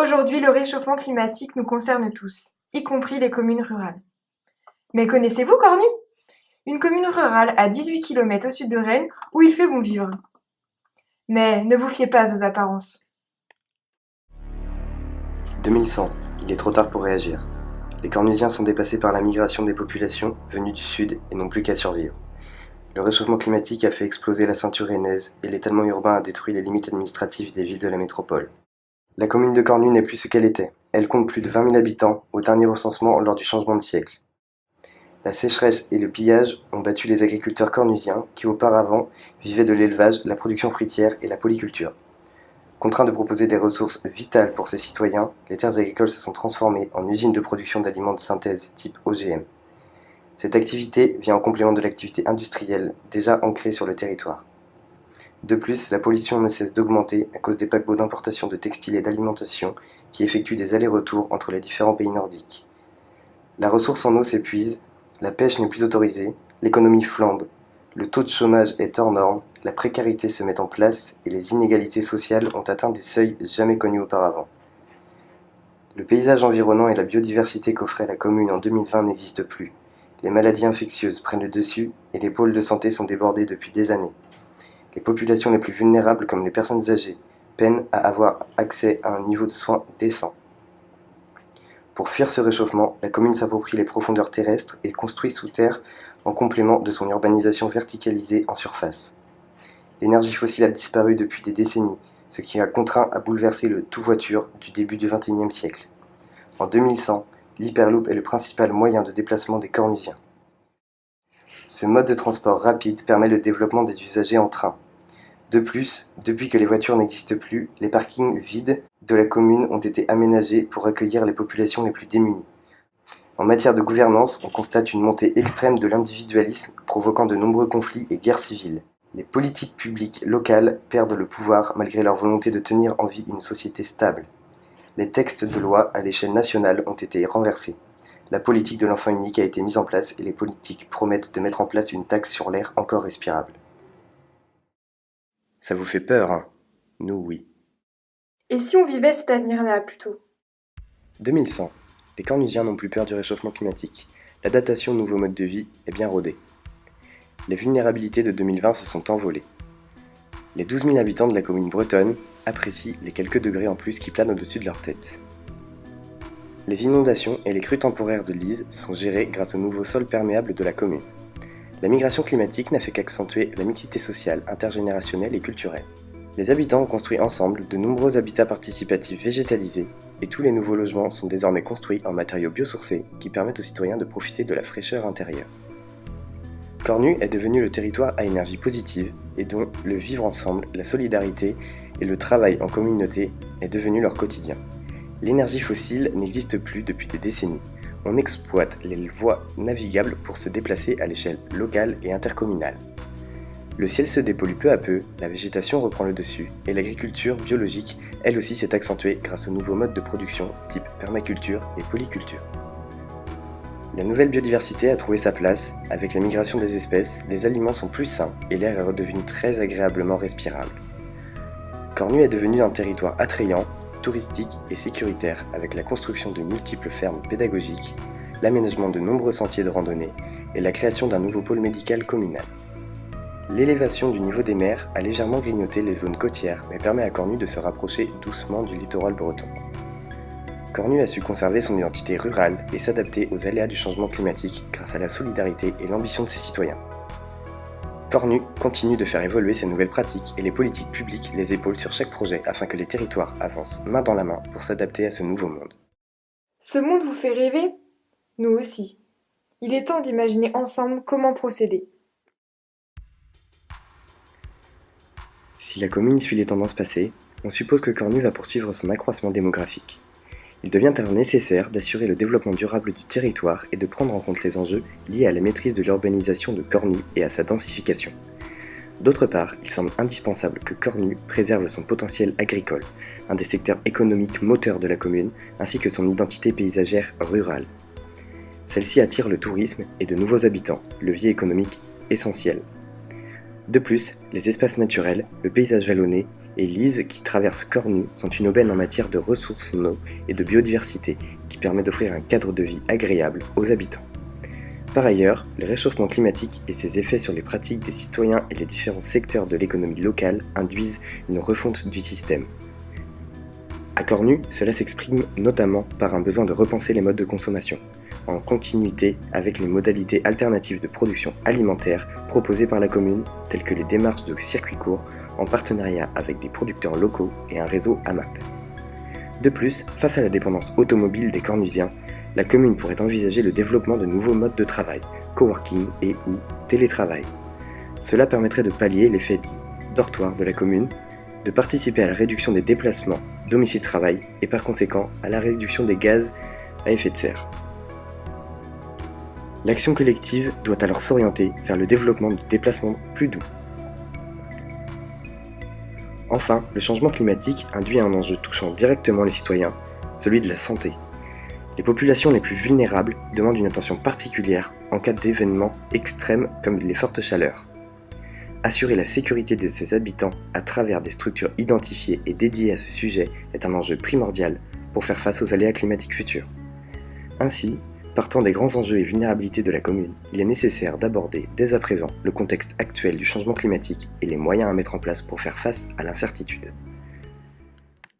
Aujourd'hui, le réchauffement climatique nous concerne tous, y compris les communes rurales. Mais connaissez-vous Cornu? Une commune rurale à 18 km au sud de Rennes où il fait bon vivre. Mais ne vous fiez pas aux apparences. 2100, il est trop tard pour réagir. Les Cornusiens sont dépassés par la migration des populations venues du sud et n'ont plus qu'à survivre. Le réchauffement climatique a fait exploser la ceinture rennaise et l'étalement urbain a détruit les limites administratives des villes de la métropole. La commune de Cornu n'est plus ce qu'elle était. Elle compte plus de 20 000 habitants au dernier recensement lors du changement de siècle. La sécheresse et le pillage ont battu les agriculteurs cornusiens qui auparavant vivaient de l'élevage, la production fruitière et la polyculture. Contraints de proposer des ressources vitales pour ses citoyens, les terres agricoles se sont transformées en usines de production d'aliments de synthèse type OGM. Cette activité vient en complément de l'activité industrielle déjà ancrée sur le territoire. De plus, la pollution ne cesse d'augmenter à cause des paquebots d'importation de textiles et d'alimentation qui effectuent des allers-retours entre les différents pays nordiques. La ressource en eau s'épuise, la pêche n'est plus autorisée, l'économie flambe, le taux de chômage est hors norme, la précarité se met en place et les inégalités sociales ont atteint des seuils jamais connus auparavant. Le paysage environnant et la biodiversité qu'offrait la commune en 2020 n'existent plus. Les maladies infectieuses prennent le dessus et les pôles de santé sont débordés depuis des années. Les populations les plus vulnérables, comme les personnes âgées, peinent à avoir accès à un niveau de soins décent. Pour fuir ce réchauffement, la commune s'approprie les profondeurs terrestres et construit sous terre en complément de son urbanisation verticalisée en surface. L'énergie fossile a disparu depuis des décennies, ce qui a contraint à bouleverser le tout-voiture du début du XXIe siècle. En 2100, l'Hyperloop est le principal moyen de déplacement des Cornusiens. Ce mode de transport rapide permet le développement des usagers en train. De plus, depuis que les voitures n'existent plus, les parkings vides de la commune ont été aménagés pour accueillir les populations les plus démunies. En matière de gouvernance, on constate une montée extrême de l'individualisme provoquant de nombreux conflits et guerres civiles. Les politiques publiques locales perdent le pouvoir malgré leur volonté de tenir en vie une société stable. Les textes de loi à l'échelle nationale ont été renversés. La politique de l'enfant unique a été mise en place et les politiques promettent de mettre en place une taxe sur l'air encore respirable. Ça vous fait peur, hein? Nous, oui. Et si on vivait cet avenir-là plutôt? 2100. Les Cornusiens n'ont plus peur du réchauffement climatique. L'adaptation au nouveau mode de vie est bien rodée. Les vulnérabilités de 2020 se sont envolées. Les 12 000 habitants de la commune bretonne apprécient les quelques degrés en plus qui planent au-dessus de leur tête. Les inondations et les crues temporaires de l'Ise sont gérées grâce au nouveau sol perméable de la commune. La migration climatique n'a fait qu'accentuer la mixité sociale, intergénérationnelle et culturelle. Les habitants ont construit ensemble de nombreux habitats participatifs végétalisés et tous les nouveaux logements sont désormais construits en matériaux biosourcés qui permettent aux citoyens de profiter de la fraîcheur intérieure. Cornu est devenu le territoire à énergie positive et dont le vivre ensemble, la solidarité et le travail en communauté est devenu leur quotidien. L'énergie fossile n'existe plus depuis des décennies. On exploite les voies navigables pour se déplacer à l'échelle locale et intercommunale. Le ciel se dépollue peu à peu, la végétation reprend le dessus et l'agriculture biologique, elle aussi, s'est accentuée grâce aux nouveaux modes de production type permaculture et polyculture. La nouvelle biodiversité a trouvé sa place. Avec la migration des espèces, les aliments sont plus sains et l'air est redevenu très agréablement respirable. Cornu est devenu un territoire attrayant, touristique et sécuritaire avec la construction de multiples fermes pédagogiques, l'aménagement de nombreux sentiers de randonnée et la création d'un nouveau pôle médical communal. L'élévation du niveau des mers a légèrement grignoté les zones côtières mais permet à Cornu de se rapprocher doucement du littoral breton. Cornu a su conserver son identité rurale et s'adapter aux aléas du changement climatique grâce à la solidarité et l'ambition de ses citoyens. Cornu continue de faire évoluer ses nouvelles pratiques et les politiques publiques les épaulent sur chaque projet afin que les territoires avancent main dans la main pour s'adapter à ce nouveau monde. Ce monde vous fait rêver? Nous aussi. Il est temps d'imaginer ensemble comment procéder. Si la commune suit les tendances passées, on suppose que Cornu va poursuivre son accroissement démographique. Il devient alors nécessaire d'assurer le développement durable du territoire et de prendre en compte les enjeux liés à la maîtrise de l'urbanisation de Cornu et à sa densification. D'autre part, il semble indispensable que Cornu préserve son potentiel agricole, un des secteurs économiques moteurs de la commune, ainsi que son identité paysagère rurale. Celle-ci attire le tourisme et de nouveaux habitants, levier économique essentiel. De plus, les espaces naturels, le paysage vallonné et l'Ise qui traverse Cornu sont une aubaine en matière de ressources en eau et de biodiversité qui permet d'offrir un cadre de vie agréable aux habitants. Par ailleurs, le réchauffement climatique et ses effets sur les pratiques des citoyens et les différents secteurs de l'économie locale induisent une refonte du système. À Cornu, cela s'exprime notamment par un besoin de repenser les modes de consommation, en continuité avec les modalités alternatives de production alimentaire proposées par la commune, telles que les démarches de circuits courts, en partenariat avec des producteurs locaux et un réseau AMAP. De plus, face à la dépendance automobile des Cornusiens, la commune pourrait envisager le développement de nouveaux modes de travail, coworking et ou télétravail. Cela permettrait de pallier l'effet dit dortoir de la commune, de participer à la réduction des déplacements domicile-travail et par conséquent à la réduction des gaz à effet de serre. L'action collective doit alors s'orienter vers le développement de déplacements plus doux. Enfin, le changement climatique induit un enjeu touchant directement les citoyens, celui de la santé. Les populations les plus vulnérables demandent une attention particulière en cas d'événements extrêmes comme les fortes chaleurs. Assurer la sécurité de ses habitants à travers des structures identifiées et dédiées à ce sujet est un enjeu primordial pour faire face aux aléas climatiques futurs. Ainsi, partant des grands enjeux et vulnérabilités de la commune, il est nécessaire d'aborder dès à présent le contexte actuel du changement climatique et les moyens à mettre en place pour faire face à l'incertitude.